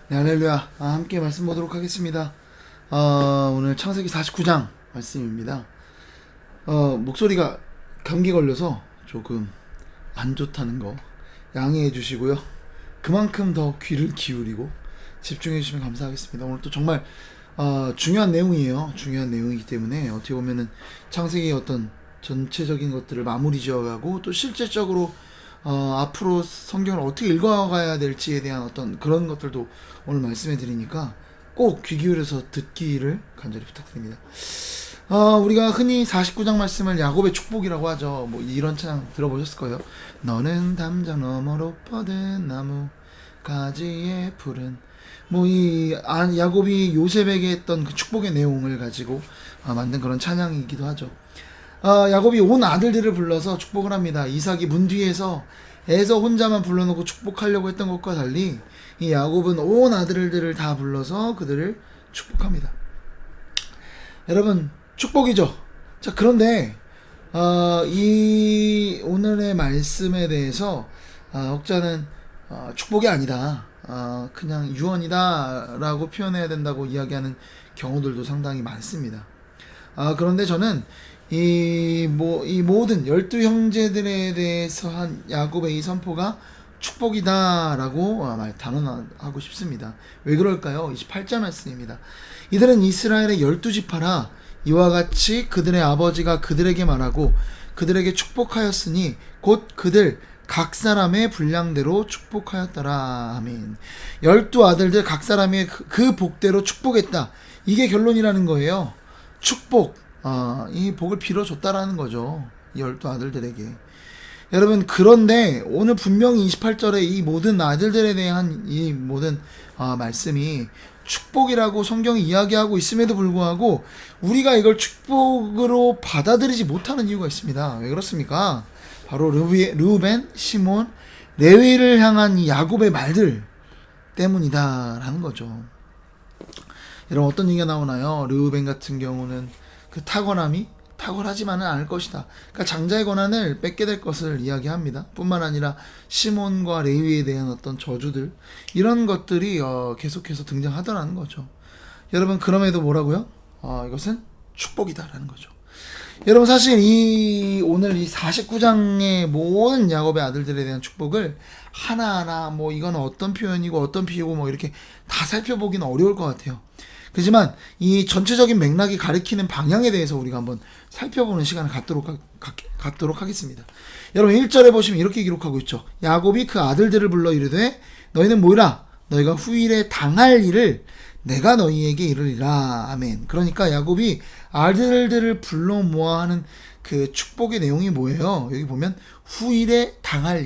네, 할렐루야. 함께 말씀 보도록 하겠습니다. 오늘 창세기 49장 말씀입니다. 목소리가 감기 걸려서 조금 안 좋다는 거 양해해 주시고요. 그만큼 더 귀를 기울이고 집중해 주시면 감사하겠습니다. 오늘 또 정말 중요한 내용이에요. 중요한 내용이기 때문에 어떻게 보면은 창세기의 어떤 전체적인 것들을 마무리 지어가고 또 실제적으로 앞으로 성경을 어떻게 읽어가야 될지에 대한 어떤 그런 것들도 오늘 말씀해 드리니까 꼭 귀 기울여서 듣기를 간절히 부탁드립니다. 우리가 흔히 49장 말씀을 야곱의 축복이라고 하죠. 뭐 이런 찬양 들어보셨을 거예요. 너는 담장 너머로 뻗은 나무 가지에 푸른 야곱이 요셉에게 했던 그 축복의 내용을 가지고 만든 그런 찬양이기도 하죠. 야곱이 온 아들들을 불러서 축복을 합니다. 이삭이 문 뒤에서 에서 혼자만 불러놓고 축복하려고 했던 것과 달리 이 야곱은 온 아들들을 다 불러서 그들을 축복합니다. 여러분, 축복이죠. 자, 그런데 이 오늘의 말씀에 대해서 혹자는 축복이 아니다, 그냥 유언이다 라고 표현해야 된다고 이야기하는 경우들도 상당히 많습니다. 그런데 저는 이 모든 12형제들에 대해서 한 야곱의 이 선포가 축복이다라고 단언하고 싶습니다. 왜 그럴까요? 28절 말씀입니다. 이들은 이스라엘의 12지파라 이와 같이 그들의 아버지가 그들에게 말하고 그들에게 축복하였으니 곧 그들 각 사람의 분량대로 축복하였더라. 아멘. 12아들들 각 사람의 그 복대로 축복했다. 이게 결론이라는 거예요. 축복. 이 복을 빌어줬다라는 거죠. 이 12아들들에게. 여러분, 그런데 오늘 분명히 28절에 이 모든 아들들에 대한 이 모든 말씀이 축복이라고 성경이 이야기하고 있음에도 불구하고 우리가 이걸 축복으로 받아들이지 못하는 이유가 있습니다. 왜 그렇습니까? 바로 르우벤, 시몬, 레위를 향한 이 야곱의 말들 때문이다라는 거죠. 여러분, 어떤 얘기가 나오나요? 르우벤 같은 경우는 그 탁월하지만은 않을 것이다. 그러니까 장자의 권한을 뺏게 될 것을 이야기합니다. 뿐만 아니라 시몬과 레위에 대한 어떤 저주들, 이런 것들이 계속해서 등장하더라는 거죠. 여러분, 그럼에도 뭐라고요? 이것은 축복이다라는 거죠. 여러분, 사실 오늘 이 49장의 모든 야곱의 아들들에 대한 축복을 하나하나 이건 어떤 표현이고 어떤 비유고 이렇게 다 살펴보기는 어려울 것 같아요. 그렇지만 이 전체적인 맥락이 가리키는 방향에 대해서 우리가 한번 살펴보는 시간을 갖도록 하겠습니다. 여러분, 1절에 보시면 이렇게 기록하고 있죠. 야곱이 그 아들들을 불러 이르되 너희는 모이라. 너희가 후일에 당할 일을 내가 너희에게 이르리라. 아멘. 그러니까 야곱이 아들들을 불러 모아 하는 그 축복의 내용이 뭐예요? 여기 보면 후일에 당할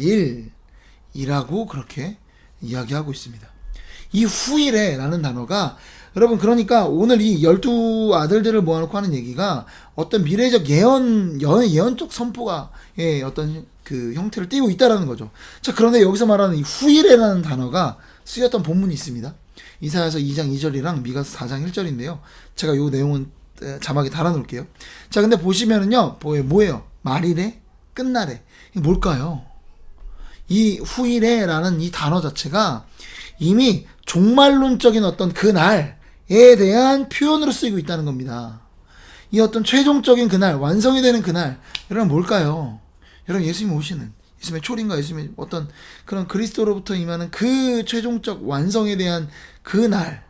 일이라고 그렇게 이야기하고 있습니다. 이 후일에 라는 단어가 여러분, 그러니까 오늘 이 12아들들을 모아놓고 하는 얘기가 어떤 미래적 예언적 선포가 어떤 그 형태를 띠고 있다라는 거죠. 자, 그런데 여기서 말하는 이 후일에라는 단어가 쓰였던 본문이 있습니다. 이사야서 2장 2절이랑 미가서 4장 1절인데요. 제가 요 내용은 자막에 달아놓을게요. 자, 근데 보시면은요, 뭐예요? 말일에? 끝날에. 이게 뭘까요? 이 후일에라는 이 단어 자체가 이미 종말론적인 어떤 그날에 대한 표현으로 쓰이고 있다는 겁니다. 이 어떤 최종적인 그날, 완성이 되는 그날, 여러분 뭘까요? 여러분, 예수님이 오시는, 예수님의 초림과 예수님의 어떤 그런 그리스도로부터 임하는 그 최종적 완성에 대한 그 날,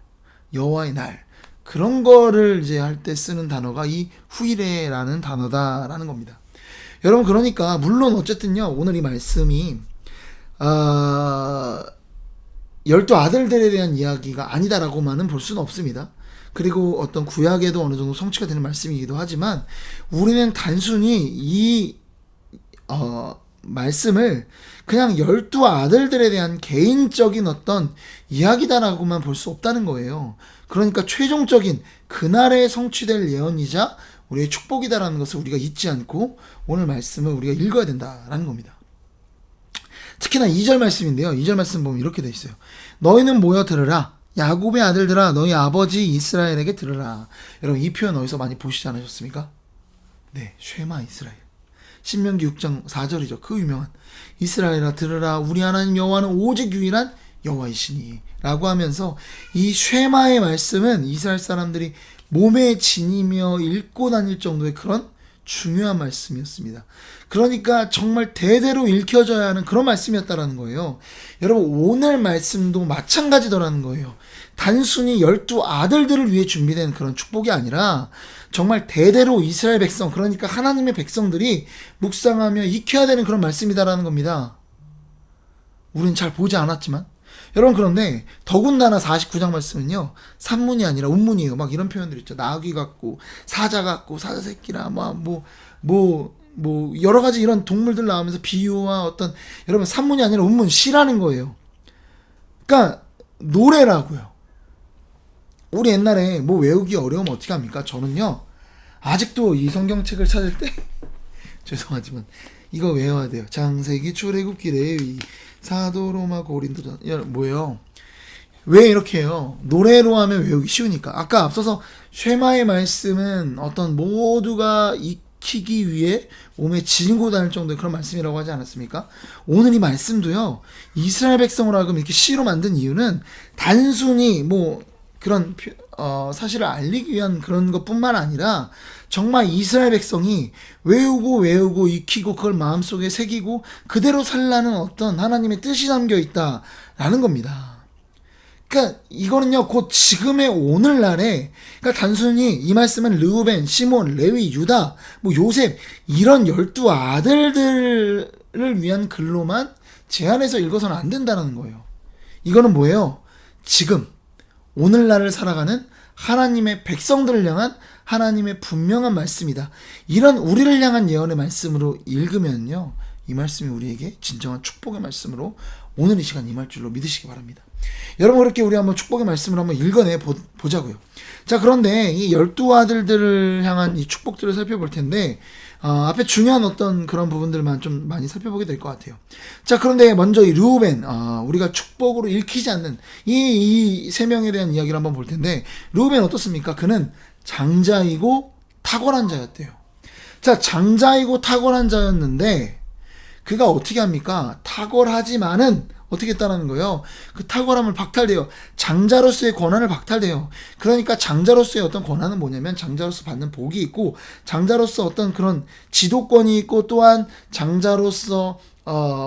여호와의 날, 그런 거를 이제 할 때 쓰는 단어가 이 후일에라는 단어다라는 겁니다. 여러분, 그러니까 물론 어쨌든요, 오늘 이 말씀이 12아들들에 대한 이야기가 아니다라고만은 볼 수는 없습니다. 그리고 어떤 구약에도 어느 정도 성취가 되는 말씀이기도 하지만 우리는 단순히 이 말씀을 그냥 12아들들에 대한 개인적인 어떤 이야기다라고만 볼 수 없다는 거예요. 그러니까 최종적인 그날에 성취될 예언이자 우리의 축복이다라는 것을 우리가 잊지 않고 오늘 말씀을 우리가 읽어야 된다라는 겁니다. 특히나 2절 말씀인데요. 2절 말씀 보면 이렇게 돼 있어요. 너희는 모여 들으라. 야곱의 아들들아, 너희 아버지 이스라엘에게 들으라. 여러분, 이 표현 어디서 많이 보시지 않으셨습니까? 네, 쉐마 이스라엘. 신명기 6장 4절이죠. 그 유명한 이스라엘아 들으라. 우리 하나님 여호와는 오직 유일한 여호와이시니 라고 하면서 이 쉐마의 말씀은 이스라엘 사람들이 몸에 지니며 읽고 다닐 정도의 그런 중요한 말씀이었습니다. 그러니까 정말 대대로 읽혀져야 하는 그런 말씀이었다라는 거예요. 여러분, 오늘 말씀도 마찬가지더라는 거예요. 단순히 12 아들들을 위해 준비된 그런 축복이 아니라 정말 대대로 이스라엘 백성, 그러니까 하나님의 백성들이 묵상하며 익혀야 되는 그런 말씀이다라는 겁니다. 우린 잘 보지 않았지만. 여러분, 그런데 더군다나 49장 말씀은요, 산문이 아니라 운문이에요. 막 이런 표현들 있죠. 나귀 같고 사자 같고 사자 새끼라 여러 가지 이런 동물들 나오면서 비유와 어떤, 여러분, 산문이 아니라 운문, 시라는 거예요. 그러니까 노래라고요. 우리 옛날에 뭐 외우기 어려우면 어떻게 합니까? 저는요, 아직도 이 성경책을 찾을 때 죄송하지만 이거 외워야 돼요. 창세기, 출애굽기, 레위, 사도, 로마, 고린도, 뭐예요? 왜 이렇게 해요? 노래로 하면 외우기 쉬우니까. 아까 앞서서 쉐마의 말씀은 어떤 모두가 익히기 위해 몸에 지니고 다닐 정도의 그런 말씀이라고 하지 않았습니까? 오늘 이 말씀도요, 이스라엘 백성으로 하여금 이렇게 시로 만든 이유는 단순히 그런 사실을 알리기 위한 그런 것뿐만 아니라 정말 이스라엘 백성이 외우고 익히고 그걸 마음속에 새기고 그대로 살라는 어떤 하나님의 뜻이 담겨 있다라는 겁니다. 그러니까 이거는요, 곧 지금의 오늘날에, 그러니까 단순히 이 말씀은 르우벤, 시몬, 레위, 유다, 요셉 이런 12 아들들을 위한 글로만 제한해서 읽어서는 안 된다는 거예요. 이거는 뭐예요? 지금 오늘날을 살아가는 하나님의 백성들을 향한 하나님의 분명한 말씀이다. 이런 우리를 향한 예언의 말씀으로 읽으면요, 이 말씀이 우리에게 진정한 축복의 말씀으로 오늘 이 시간 임할 줄로 믿으시기 바랍니다. 여러분, 그렇게 우리 한번 축복의 말씀을 한번 읽어내 보자고요. 자, 그런데 이 12 아들들을 향한 이 축복들을 살펴볼 텐데, 앞에 중요한 어떤 그런 부분들만 좀 많이 살펴보게 될 것 같아요. 자, 그런데 먼저 이 르우벤, 우리가 축복으로 읽히지 않는 이 세 명에 대한 이야기를 한번 볼 텐데, 르우벤 어떻습니까? 그는 장자이고 탁월한 자였대요. 자, 장자이고 탁월한 자였는데 그가 어떻게 합니까? 탁월하지만은 어떻게 했다는 거예요? 그 탁월함을 박탈돼요. 장자로서의 권한을 박탈돼요. 그러니까 장자로서의 어떤 권한은 뭐냐면, 장자로서 받는 복이 있고, 장자로서 어떤 그런 지도권이 있고, 또한 장자로서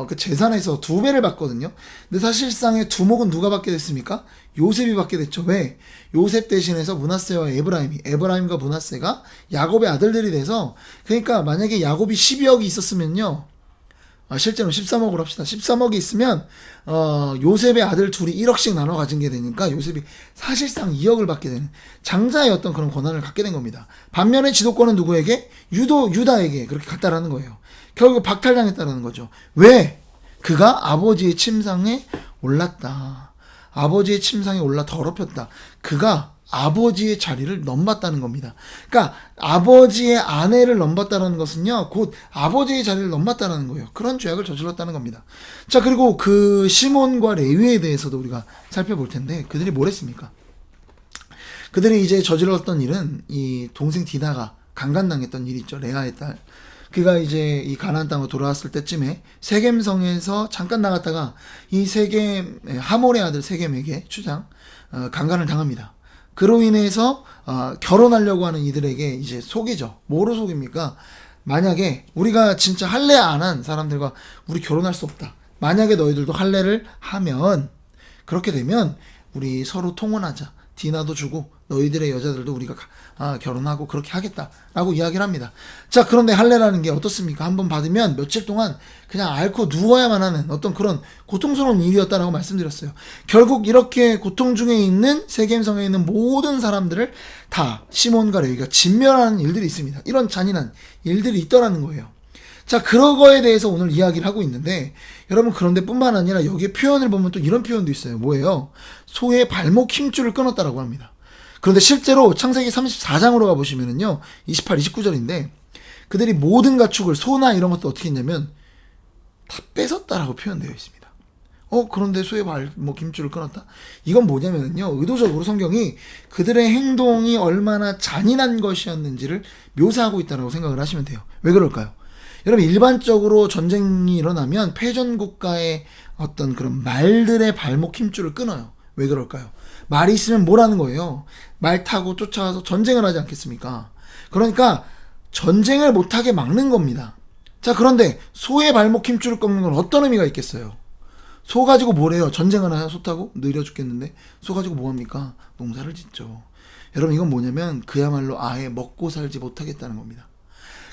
그 재산에서 2배를 받거든요. 근데 사실상의 두목은 누가 받게 됐습니까? 요셉이 받게 됐죠. 왜? 요셉 대신해서 므낫세와 에브라임과 므낫세가 야곱의 아들들이 돼서, 그러니까 만약에 야곱이 12억이 있었으면요, 실제로 13억으로 합시다. 13억이 있으면 요셉의 아들 둘이 1억씩 나눠 가진 게 되니까 요셉이 사실상 2억을 받게 되는 장자의 어떤 그런 권한을 갖게 된 겁니다. 반면에 지도권은 누구에게? 유다에게 그렇게 갔다라는 거예요. 결국 박탈당했다라는 거죠. 왜? 그가 아버지의 침상에 올랐다. 아버지의 침상에 올라 더럽혔다. 그가 아버지의 자리를 넘봤다는 겁니다. 그러니까 아버지의 아내를 넘봤다는 것은요, 곧 아버지의 자리를 넘봤다는 거예요. 그런 죄악을 저질렀다는 겁니다. 자, 그리고 그 시몬과 레위에 대해서도 우리가 살펴볼 텐데, 그들이 뭘 했습니까? 그들이 이제 저질렀던 일은, 이 동생 디나가 강간당했던 일이 있죠. 레아의 딸. 그가 이제 이 가나안 땅으로 돌아왔을 때쯤에 세겜성에서 잠깐 나갔다가 이 세겜, 하몰의 아들 세겜에게 강간을 당합니다. 그로 인해서 결혼하려고 하는 이들에게 이제 속이죠. 뭐로 속입니까? 만약에 우리가 진짜 할례 안 한 사람들과 우리 결혼할 수 없다. 만약에 너희들도 할례를 하면, 그렇게 되면 우리 서로 통혼하자. 디나도 주고 너희들의 여자들도 우리가 결혼하고 그렇게 하겠다라고 이야기를 합니다. 자, 그런데 할례라는 게 어떻습니까? 한번 받으면 며칠 동안 그냥 앓고 누워야만 하는 어떤 그런 고통스러운 일이었다라고 말씀드렸어요. 결국 이렇게 고통 중에 있는 세겜성에 있는 모든 사람들을 다 시몬과 레위가 진멸하는 일들이 있습니다. 이런 잔인한 일들이 있더라는 거예요. 자, 그런 거에 대해서 오늘 이야기를 하고 있는데, 여러분, 그런데 뿐만 아니라 여기에 표현을 보면 또 이런 표현도 있어요. 뭐예요? 소의 발목 힘줄을 끊었다라고 합니다. 그런데 실제로 창세기 34장으로 가보시면은요, 28, 29절인데, 그들이 모든 가축을, 소나 이런 것도 어떻게 했냐면 다 뺏었다라고 표현되어 있습니다. 그런데 소의 발목 힘줄을 끊었다? 이건 뭐냐면요, 의도적으로 성경이 그들의 행동이 얼마나 잔인한 것이었는지를 묘사하고 있다라고 생각을 하시면 돼요. 왜 그럴까요? 여러분, 일반적으로 전쟁이 일어나면 패전 국가의 어떤 그런 말들의 발목 힘줄을 끊어요. 왜 그럴까요? 말이 있으면 뭐라는 거예요? 말 타고 쫓아와서 전쟁을 하지 않겠습니까? 그러니까 전쟁을 못하게 막는 겁니다. 자, 그런데 소의 발목 힘줄을 꺾는 건 어떤 의미가 있겠어요? 소 가지고 뭘 해요? 전쟁을 하나요? 소 타고? 느려 죽겠는데 소 가지고 뭐 합니까? 농사를 짓죠. 여러분, 이건 뭐냐면 그야말로 아예 먹고 살지 못하겠다는 겁니다.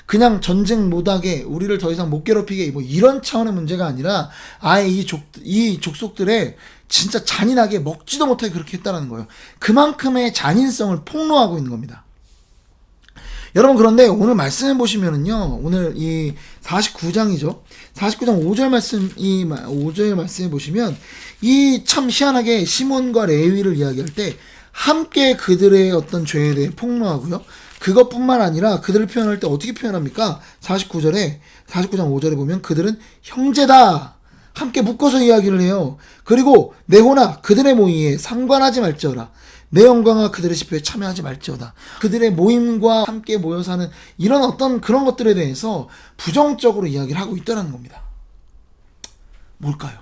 그냥 전쟁 못하게 우리를 더 이상 못 괴롭히게 뭐 이런 차원의 문제가 아니라 아예 이 족속들의 진짜 잔인하게 먹지도 못하게 그렇게 했다는 거예요. 그만큼의 잔인성을 폭로하고 있는 겁니다. 여러분, 그런데 오늘 말씀해 보시면은요, 오늘 이 49장이죠. 49장 5절 말씀해 보시면 이 참 희한하게 시몬과 레위를 이야기할 때 함께 그들의 어떤 죄에 대해 폭로하고요. 그것뿐만 아니라 그들을 표현할 때 어떻게 표현합니까? 49장 5절에 보면 그들은 형제다. 함께 묶어서 이야기를 해요. 그리고 네호나 그들의 모임에 상관하지 말지어다. 내 영광아 그들의 집회에 참여하지 말지어다. 그들의 모임과 함께 모여 사는 이런 어떤 그런 것들에 대해서 부정적으로 이야기를 하고 있다는 겁니다. 뭘까요?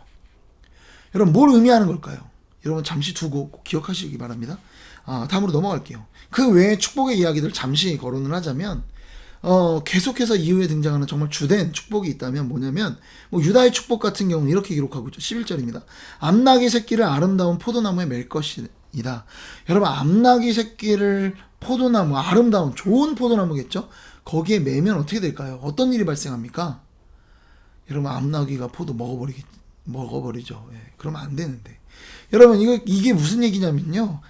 여러분, 뭘 의미하는 걸까요? 여러분, 잠시 두고 꼭 기억하시기 바랍니다. 다음으로 넘어갈게요. 그 외에 축복의 이야기들 잠시 거론을 하자면 계속해서 이후에 등장하는 정말 주된 축복이 있다면 뭐냐면 유다의 축복 같은 경우는 이렇게 기록하고 있죠. 11절입니다. 암나귀 새끼를 아름다운 포도나무에 맬 것이다. 여러분, 암나귀 새끼를 포도나무, 아름다운 좋은 포도나무겠죠? 거기에 매면 어떻게 될까요? 어떤 일이 발생합니까? 여러분, 암나귀가 포도 먹어버리죠. 예, 그러면 안 되는데. 여러분, 이게 무슨 얘기냐면요.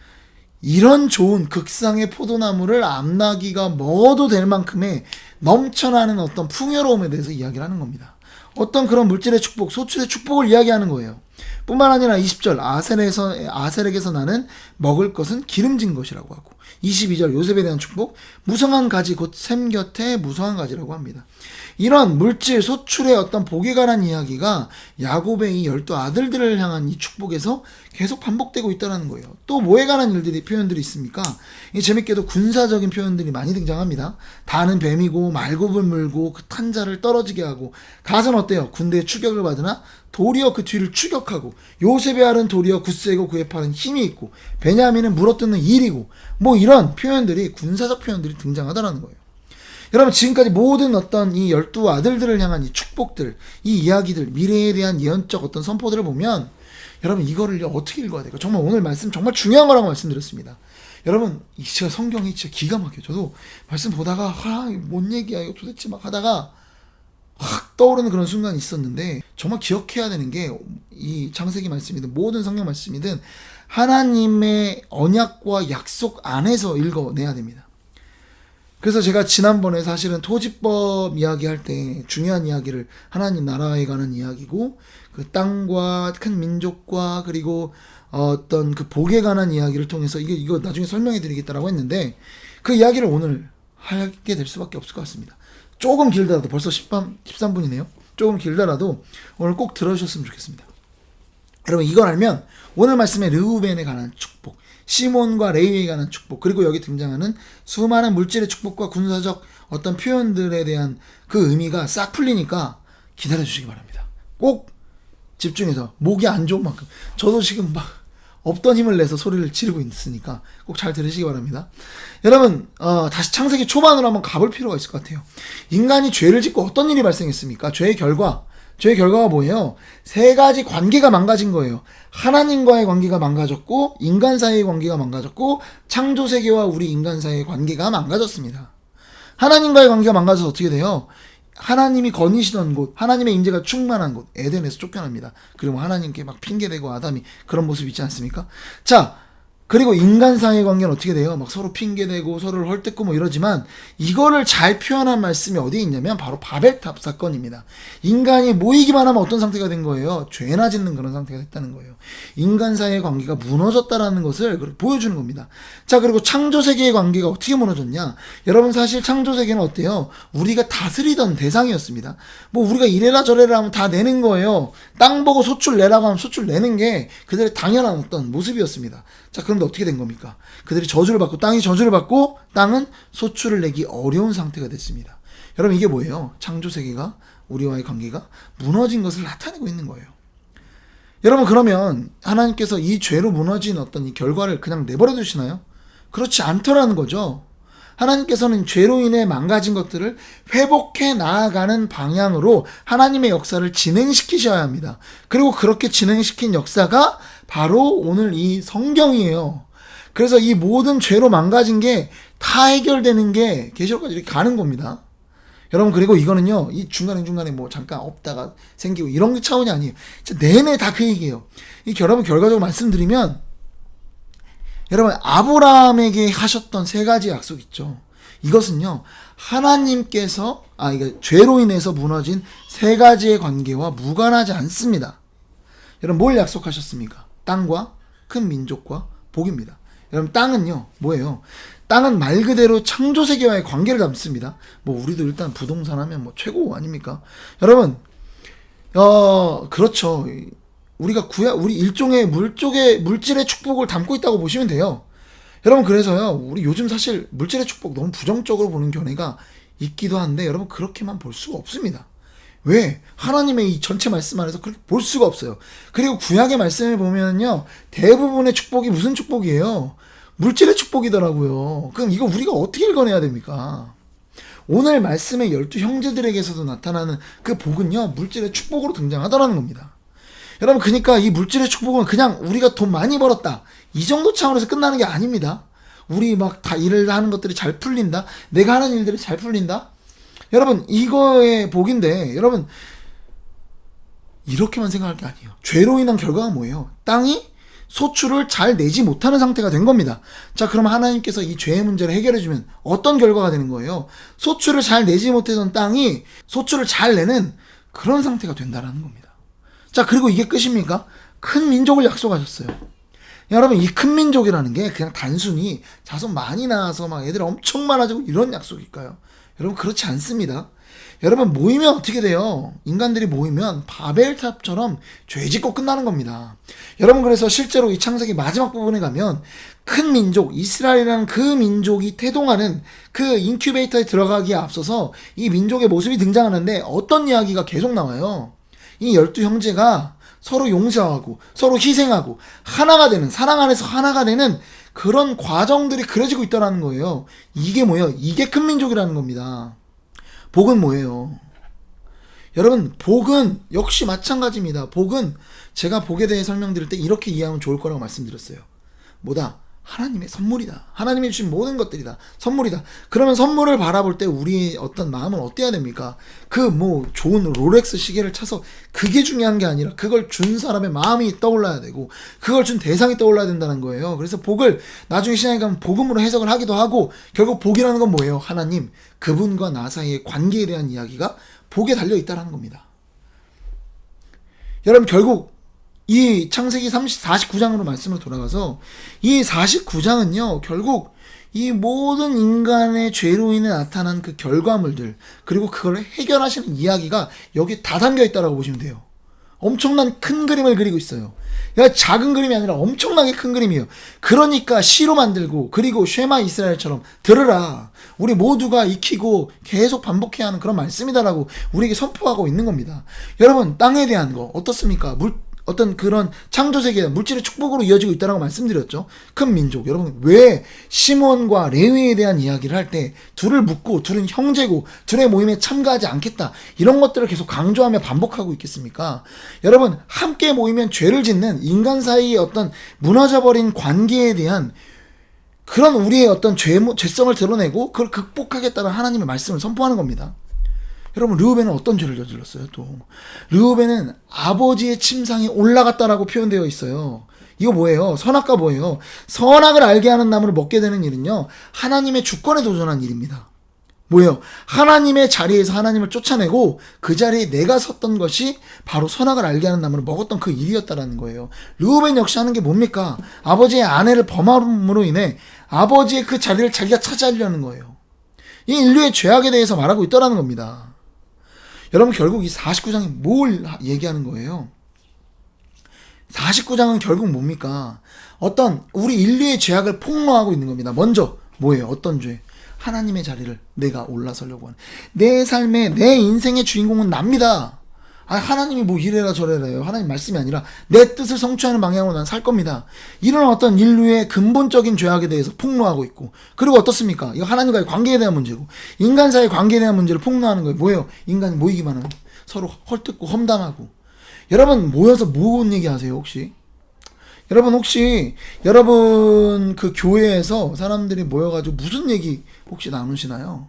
이런 좋은 극상의 포도나무를 암나귀가 먹어도 될 만큼의 넘쳐나는 어떤 풍요로움에 대해서 이야기를 하는 겁니다. 어떤 그런 물질의 축복, 소출의 축복을 이야기하는 거예요. 뿐만 아니라 20절 아셀에게서 나는 먹을 것은 기름진 것이라고 하고, 22절 요셉에 대한 축복, 무성한 가지 곧 샘 곁에 무성한 가지라고 합니다. 이런 물질 소출의 어떤 복에 관한 이야기가 야곱의 이 12아들들을 향한 이 축복에서 계속 반복되고 있다는 거예요. 또 뭐에 관한 표현들이 있습니까? 재밌게도 군사적인 표현들이 많이 등장합니다. 다는 뱀이고 말굽을 물고 그 탄자를 떨어지게 하고, 갓은 어때요? 군대의 추격을 받으나 도리어 그 뒤를 추격하고, 요셉의 알은 도리어 굳세고 그의 팔은 힘이 있고, 베냐민은 물어뜯는 일이고, 뭐 이런 표현들이, 군사적 표현들이 등장하다라는 거예요. 여러분, 지금까지 모든 어떤 이 12아들들을 향한 이 축복들, 이 이야기들, 미래에 대한 예언적 어떤 선포들을 보면 여러분, 이거를 어떻게 읽어야 될까? 정말 오늘 말씀 정말 중요한 거라고 말씀드렸습니다. 여러분, 제가 성경이 진짜 기가 막혀요. 저도 말씀 보다가 뭔 얘기야 이거 도대체 막 하다가 확 떠오르는 그런 순간이 있었는데, 정말 기억해야 되는 게 이 창세기 말씀이든 모든 성경 말씀이든 하나님의 언약과 약속 안에서 읽어내야 됩니다. 그래서 제가 지난번에 사실은 토지법 이야기할 때 중요한 이야기를, 하나님 나라에 관한 이야기고 그 땅과 큰 민족과 그리고 어떤 그 복에 관한 이야기를 통해서 이거 나중에 설명해 드리겠다라고 했는데, 그 이야기를 오늘 하게 될 수밖에 없을 것 같습니다. 조금 길더라도, 벌써 13분이네요. 조금 길더라도 오늘 꼭 들어주셨으면 좋겠습니다. 여러분, 이걸 알면 오늘 말씀의 르우벤에 관한 축복, 시몬과 레위에 관한 축복, 그리고 여기 등장하는 수많은 물질의 축복과 군사적 어떤 표현들에 대한 그 의미가 싹 풀리니까 기다려주시기 바랍니다. 꼭 집중해서, 목이 안 좋은 만큼, 저도 지금 막 없던 힘을 내서 소리를 지르고 있으니까 꼭 잘 들으시기 바랍니다. 여러분, 다시 창세기 초반으로 한번 가볼 필요가 있을 것 같아요. 인간이 죄를 짓고 어떤 일이 발생했습니까? 죄의 결과가 뭐예요? 세 가지 관계가 망가진 거예요. 하나님과의 관계가 망가졌고, 인간 사이의 관계가 망가졌고, 창조 세계와 우리 인간 사이의 관계가 망가졌습니다. 하나님과의 관계가 망가져서 어떻게 돼요? 하나님이 거니시던 곳, 하나님의 임재가 충만한 곳, 에덴에서 쫓겨납니다. 그리고 하나님께 막 핑계대고 아담이 그런 모습 있지 않습니까? 자, 그리고 인간 사이의 관계는 어떻게 돼요? 막 서로 핑계대고 서로를 헐뜯고 뭐 이러지만, 이거를 잘 표현한 말씀이 어디에 있냐면 바로 바벨탑 사건입니다. 인간이 모이기만 하면 어떤 상태가 된 거예요? 죄나 짓는 그런 상태가 됐다는 거예요. 인간 사이의 관계가 무너졌다라는 것을 보여주는 겁니다. 자, 그리고 창조 세계의 관계가 어떻게 무너졌냐? 여러분, 사실 창조 세계는 어때요? 우리가 다스리던 대상이었습니다. 뭐 우리가 이래라 저래라 하면 다 내는 거예요. 땅 보고 소출 내라고 하면 소출 내는 게 그들의 당연한 어떤 모습이었습니다. 자, 그런데 어떻게 된 겁니까? 그들이 저주를 받고, 땅이 저주를 받고, 땅은 소출을 내기 어려운 상태가 됐습니다. 여러분, 이게 뭐예요? 창조 세계가, 우리와의 관계가 무너진 것을 나타내고 있는 거예요. 여러분, 그러면 하나님께서 이 죄로 무너진 어떤 이 결과를 그냥 내버려 두시나요? 그렇지 않더라는 거죠. 하나님께서는 죄로 인해 망가진 것들을 회복해 나아가는 방향으로 하나님의 역사를 진행시키셔야 합니다. 그리고 그렇게 진행시킨 역사가 바로 오늘 이 성경이에요. 그래서 이 모든 죄로 망가진 게 다 해결되는 게 계시록까지 이렇게 가는 겁니다. 여러분, 그리고 이거는요, 이 중간에 뭐 잠깐 없다가 생기고 이런 게 차원이 아니에요. 진짜 내내 다 그 얘기예요. 여러분, 결과적으로 말씀드리면, 여러분, 아브라함에게 하셨던 세 가지 약속 있죠. 이것은요, 하나님께서, 이거 죄로 인해서 무너진 세 가지의 관계와 무관하지 않습니다. 여러분, 뭘 약속하셨습니까? 땅과 큰 민족과 복입니다. 여러분, 땅은요, 뭐예요? 땅은 말 그대로 창조 세계와의 관계를 담습니다. 뭐, 우리도 일단 부동산 하면 뭐 최고 아닙니까? 여러분, 그렇죠. 우리가 우리 일종의 물질의 축복을 담고 있다고 보시면 돼요. 여러분, 그래서요, 우리 요즘 사실 물질의 축복 너무 부정적으로 보는 견해가 있기도 한데, 여러분, 그렇게만 볼 수가 없습니다. 왜? 하나님의 이 전체 말씀 안에서 그렇게 볼 수가 없어요. 그리고 구약의 말씀을 보면요, 대부분의 축복이 무슨 축복이에요? 물질의 축복이더라고요. 그럼 이거 우리가 어떻게 읽어내야 됩니까? 오늘 말씀의 12 형제들에게서도 나타나는 그 복은요, 물질의 축복으로 등장하더라는 겁니다. 여러분, 그러니까 이 물질의 축복은 그냥 우리가 돈 많이 벌었다, 이 정도 차원에서 끝나는 게 아닙니다. 우리 막 다 일을 하는 것들이 잘 풀린다, 내가 하는 일들이 잘 풀린다, 여러분, 이거의 복인데, 여러분, 이렇게만 생각할 게 아니에요. 죄로 인한 결과가 뭐예요? 땅이 소출을 잘 내지 못하는 상태가 된 겁니다. 자, 그럼 하나님께서 이 죄의 문제를 해결해주면 어떤 결과가 되는 거예요? 소출을 잘 내지 못했던 땅이 소출을 잘 내는 그런 상태가 된다는 겁니다. 자, 그리고 이게 끝입니까? 큰 민족을 약속하셨어요. 여러분, 이 큰 민족이라는 게 그냥 단순히 자손 많이 낳아서 막 애들 엄청 많아지고 이런 약속일까요? 여러분, 그렇지 않습니다. 여러분, 모이면 어떻게 돼요? 인간들이 모이면 바벨탑처럼 죄짓고 끝나는 겁니다. 여러분, 그래서 실제로 이 창세기 마지막 부분에 가면 큰 민족, 이스라엘이라는 그 민족이 태동하는 그 인큐베이터에 들어가기에 앞서서 이 민족의 모습이 등장하는데 어떤 이야기가 계속 나와요? 이 12 형제가 서로 용서하고 서로 희생하고 하나가 되는, 사랑 안에서 하나가 되는 그런 과정들이 그려지고 있다는 거예요. 이게 뭐예요? 이게 큰 민족이라는 겁니다. 복은 뭐예요? 여러분, 복은 역시 마찬가지입니다. 복은 제가 복에 대해 설명드릴 때 이렇게 이해하면 좋을 거라고 말씀드렸어요. 뭐다? 하나님의 선물이다. 하나님이 주신 모든 것들이다. 선물이다. 그러면 선물을 바라볼 때 우리의 어떤 마음은 어때야 됩니까? 좋은 롤렉스 시계를 차서 그게 중요한 게 아니라 그걸 준 사람의 마음이 떠올라야 되고 그걸 준 대상이 떠올라야 된다는 거예요. 그래서 복을 나중에 신앙에 가면 복음으로 해석을 하기도 하고, 결국 복이라는 건 뭐예요? 하나님, 그분과 나 사이의 관계에 대한 이야기가 복에 달려 있다는 겁니다. 여러분, 결국 이 창세기 49장으로 말씀을 돌아가서 이 49장은요, 결국 이 모든 인간의 죄로 인해 나타난 그 결과물들, 그리고 그걸 해결하시는 이야기가 여기에 다 담겨 있다고 보시면 돼요. 엄청난 큰 그림을 그리고 있어요. 작은 그림이 아니라 엄청나게 큰 그림이에요. 그러니까 시로 만들고, 그리고 쉐마 이스라엘처럼 들으라, 우리 모두가 익히고 계속 반복해야 하는 그런 말씀이다라고 우리에게 선포하고 있는 겁니다. 여러분, 땅에 대한 거 어떻습니까? 어떤 그런 창조세계, 물질의 축복으로 이어지고 있다고 말씀드렸죠. 큰 민족. 여러분, 왜 시몬과 레위에 대한 이야기를 할 때 둘을 묶고 둘은 형제고 둘의 모임에 참가하지 않겠다, 이런 것들을 계속 강조하며 반복하고 있겠습니까? 여러분, 함께 모이면 죄를 짓는 인간 사이의 어떤 무너져버린 관계에 대한 그런 우리의 어떤 죄성을 드러내고 그걸 극복하겠다는 하나님의 말씀을 선포하는 겁니다. 여러분, 르우벤은 어떤 죄를 저질렀어요? 또 르우벤은 아버지의 침상에 올라갔다라고 표현되어 있어요. 이거 뭐예요? 선악과 뭐예요? 선악을 알게 하는 나무를 먹게 되는 일은요, 하나님의 주권에 도전한 일입니다. 뭐예요? 하나님의 자리에서 하나님을 쫓아내고 그 자리에 내가 섰던 것이 바로 선악을 알게 하는 나무를 먹었던 그 일이었다라는 거예요. 르우벤 역시 하는 게 뭡니까? 아버지의 아내를 범함으로 인해 아버지의 그 자리를 자기가 차지하려는 거예요. 이 인류의 죄악에 대해서 말하고 있다라는 겁니다. 여러분, 결국 이 49장이 뭘 얘기하는 거예요? 49장은 결국 뭡니까? 어떤 우리 인류의 죄악을 폭로하고 있는 겁니다. 먼저 뭐예요? 어떤 죄? 하나님의 자리를 내가 올라서려고 하는, 내 삶의, 내 인생의 주인공은 납니다. 하나님이 뭐 이래라 저래라요. 하나님 말씀이 아니라 내 뜻을 성취하는 방향으로 난 살 겁니다. 이런 어떤 인류의 근본적인 죄악에 대해서 폭로하고 있고, 그리고 어떻습니까? 이거 하나님과의 관계에 대한 문제고, 인간 사이의 관계에 대한 문제를 폭로하는 거예요. 뭐예요? 인간이 모이기만 하면 서로 헐뜯고 험담하고. 여러분 모여서 뭔 얘기 하세요 혹시? 여러분 혹시 여러분 그 교회에서 사람들이 모여가지고 무슨 얘기 혹시 나누시나요?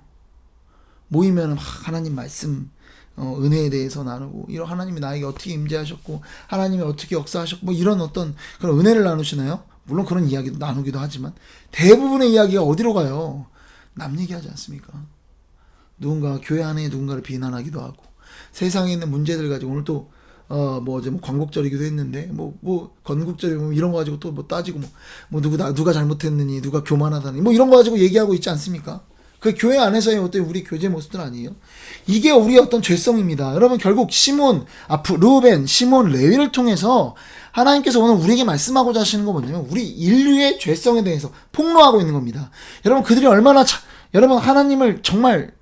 모이면 하나님 말씀, 은혜에 대해서 나누고, 이런 하나님이 나에게 어떻게 임재하셨고 하나님이 어떻게 역사하셨고 뭐 이런 어떤 그런 은혜를 나누시나요? 물론 그런 이야기도 나누기도 하지만 대부분의 이야기가 어디로 가요? 남 얘기하지 않습니까? 누군가 교회 안에 누군가를 비난하기도 하고, 세상에 있는 문제들 가지고, 오늘 또 어제 광복절이기도 했는데 건국절이 이런 거 가지고 또 따지고 누가 잘못했느니, 누가 교만하다니 이런 거 가지고 얘기하고 있지 않습니까? 그 교회 안에서의 어떤 우리 교제 모습들 아니에요? 이게 우리의 어떤 죄성입니다. 여러분 결국 루벤, 시몬, 레위를 통해서 하나님께서 오늘 우리에게 말씀하고자 하시는 건 뭐냐면 우리 인류의 죄성에 대해서 폭로하고 있는 겁니다. 여러분 그들이 얼마나 여러분 하나님을 정말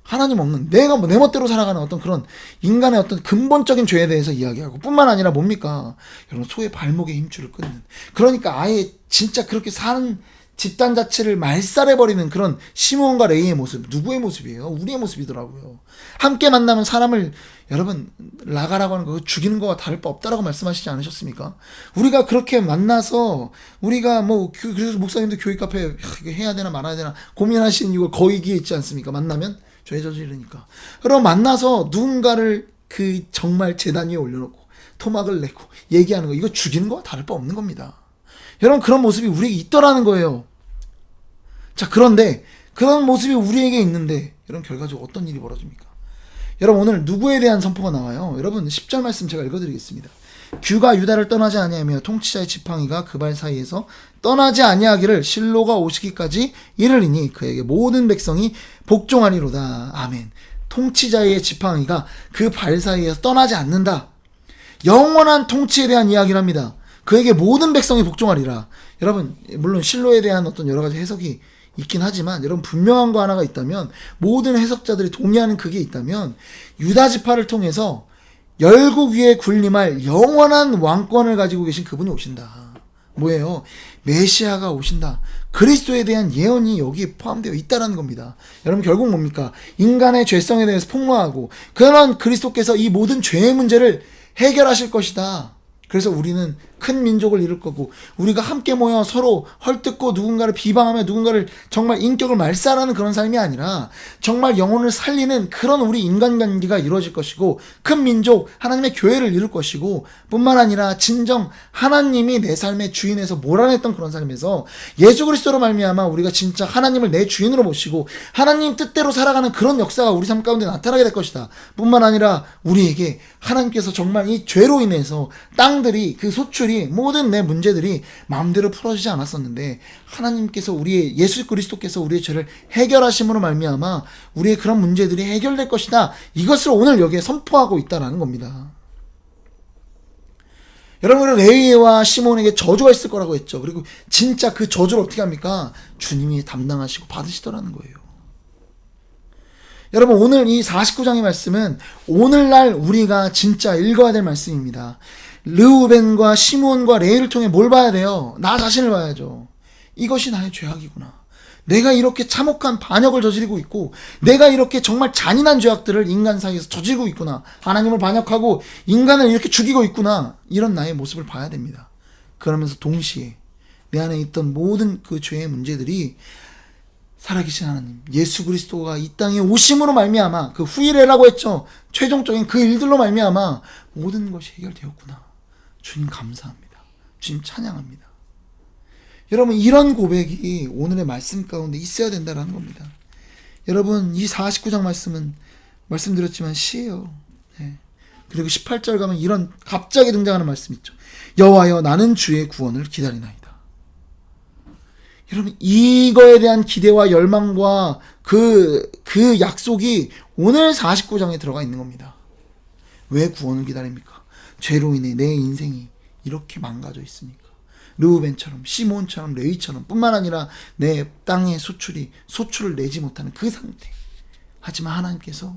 하나님 없는 내가 내 멋대로 살아가는 어떤 그런 인간의 어떤 근본적인 죄에 대해서 이야기하고, 뿐만 아니라 뭡니까? 여러분 소의 발목에 힘줄을 끊는, 그러니까 아예 진짜 그렇게 사는 집단 자체를 말살해버리는 그런 시몬과 레위의 모습, 누구의 모습이에요? 우리의 모습이더라고요. 함께 만나면 사람을, 여러분 라가라고 하는 거 죽이는 거와 다를 바 없다라고 말씀하시지 않으셨습니까? 우리가 그렇게 만나서 우리가 그래서 목사님도 교회 카페 이거 해야 되나 말아야 되나 고민하시는 이유가 거기에 있지 않습니까? 만나면 죄 저지르니까. 그럼 만나서 누군가를 그 정말 제단 위에 올려놓고 토막을 내고 얘기하는 거, 이거 죽이는 거와 다를 바 없는 겁니다. 여러분 그런 모습이 우리에게 있더라는 거예요. 자, 그런데 그런 모습이 우리에게 있는데 여러분 결과적으로 어떤 일이 벌어집니까? 여러분 오늘 누구에 대한 선포가 나와요? 여러분 10절 말씀 제가 읽어드리겠습니다. 규가 유다를 떠나지 아니하며 통치자의 지팡이가 그 발 사이에서 떠나지 아니하기를 실로가 오시기까지 이르리니 그에게 모든 백성이 복종하리로다. 아멘. 통치자의 지팡이가 그 발 사이에서 떠나지 않는다. 영원한 통치에 대한 이야기를 합니다. 그에게 모든 백성이 복종하리라. 여러분 물론 실로에 대한 어떤 여러 가지 해석이 있긴 하지만, 여러분 분명한 거 하나가 있다면, 모든 해석자들이 동의하는 그게 있다면, 유다 지파를 통해서 열국 위에 군림할 영원한 왕권을 가지고 계신 그분이 오신다. 뭐예요? 메시아가 오신다. 그리스도에 대한 예언이 여기에 포함되어 있다는 겁니다. 여러분 결국 뭡니까? 인간의 죄성에 대해서 폭로하고, 그런 그리스도께서 이 모든 죄의 문제를 해결하실 것이다. 그래서 우리는 큰 민족을 이룰 거고, 우리가 함께 모여 서로 헐뜯고 누군가를 비방하며 누군가를 정말 인격을 말살하는 그런 삶이 아니라 정말 영혼을 살리는 그런 우리 인간관계가 이루어질 것이고, 큰 민족 하나님의 교회를 이룰 것이고, 뿐만 아니라 진정 하나님이 내 삶의 주인에서 몰아냈던 그런 삶에서 예수 그리스도로 말미암아 우리가 진짜 하나님을 내 주인으로 모시고 하나님 뜻대로 살아가는 그런 역사가 우리 삶 가운데 나타나게 될 것이다. 뿐만 아니라 우리에게 하나님께서 정말 이 죄로 인해서 땅들이, 그 소출이, 모든 내 문제들이 마음대로 풀어지지 않았었는데 하나님께서 우리의 예수 그리스도께서 우리의 죄를 해결하심으로 말미암아 우리의 그런 문제들이 해결될 것이다. 이것을 오늘 여기에 선포하고 있다는 겁니다. 여러분 레위와 시몬에게 저주가 있을 거라고 했죠. 그리고 진짜 그 저주를 어떻게 합니까? 주님이 담당하시고 받으시더라는 거예요. 여러분 오늘 이 49장의 말씀은 오늘날 우리가 진짜 읽어야 될 말씀입니다. 르우벤과 시몬과 레위를 통해 뭘 봐야 돼요? 나 자신을 봐야죠. 이것이 나의 죄악이구나. 내가 이렇게 참혹한 반역을 저지르고 있고, 내가 이렇게 정말 잔인한 죄악들을 인간 사이에서 저지르고 있구나. 하나님을 반역하고 인간을 이렇게 죽이고 있구나. 이런 나의 모습을 봐야 됩니다. 그러면서 동시에 내 안에 있던 모든 그 죄의 문제들이 살아계신 하나님 예수 그리스도가 이 땅에 오심으로 말미암아, 그 후일회라고 했죠. 최종적인 그 일들로 말미암아 모든 것이 해결되었구나. 주님 감사합니다. 주님 찬양합니다. 여러분 이런 고백이 오늘의 말씀 가운데 있어야 된다는 겁니다. 여러분 이 49장 말씀은 말씀드렸지만 시예요. 네. 그리고 18절 가면 이런 갑자기 등장하는 말씀 있죠. 여호와여 나는 주의 구원을 기다리나이다. 여러분 이거에 대한 기대와 열망과 그 약속이 오늘 49장에 들어가 있는 겁니다. 왜 구원을 기다립니까? 죄로 인해 내 인생이 이렇게 망가져 있으니까. 르우벤처럼 시몬처럼 레위처럼, 뿐만 아니라 내 땅의 소출을 내지 못하는 그 상태. 하지만 하나님께서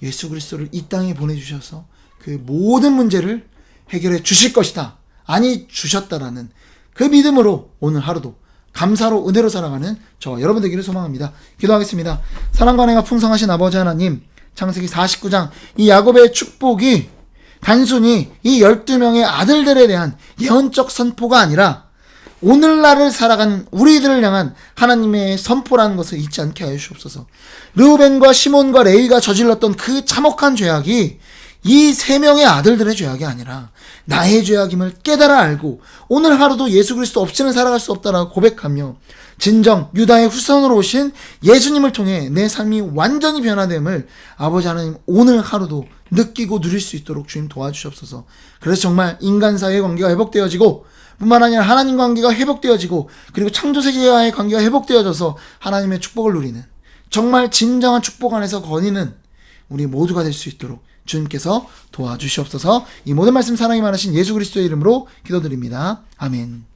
예수 그리스도를 이 땅에 보내주셔서 그 모든 문제를 해결해 주실 것이다. 아니 주셨다라는 그 믿음으로 오늘 하루도 감사로 은혜로 살아가는 저와 여러분 되기를 소망합니다. 기도하겠습니다. 사랑과 은혜가 풍성하신 아버지 하나님, 창세기 49장 이 야곱의 축복이 단순히 이 12명의 아들들에 대한 예언적 선포가 아니라 오늘날을 살아가는 우리들을 향한 하나님의 선포라는 것을 잊지 않게 하여 주옵소서. 르우벤과 시몬과 레위가 저질렀던 그 참혹한 죄악이 이 세 명의 아들들의 죄악이 아니라 나의 죄악임을 깨달아 알고 오늘 하루도 예수 그리스도 없이는 살아갈 수 없다라고 고백하며 진정 유다의 후손으로 오신 예수님을 통해 내 삶이 완전히 변화됨을 아버지 하나님 오늘 하루도 느끼고 누릴 수 있도록 주님 도와주시옵소서. 그래서 정말 인간 사이의 관계가 회복되어지고 뿐만 아니라 하나님 관계가 회복되어지고 그리고 창조세계와의 관계가 회복되어져서 하나님의 축복을 누리는 정말 진정한 축복 안에서 거니는 우리 모두가 될 수 있도록 주님께서 도와주시옵소서. 이 모든 말씀 사랑이 많으신 예수 그리스도의 이름으로 기도드립니다. 아멘.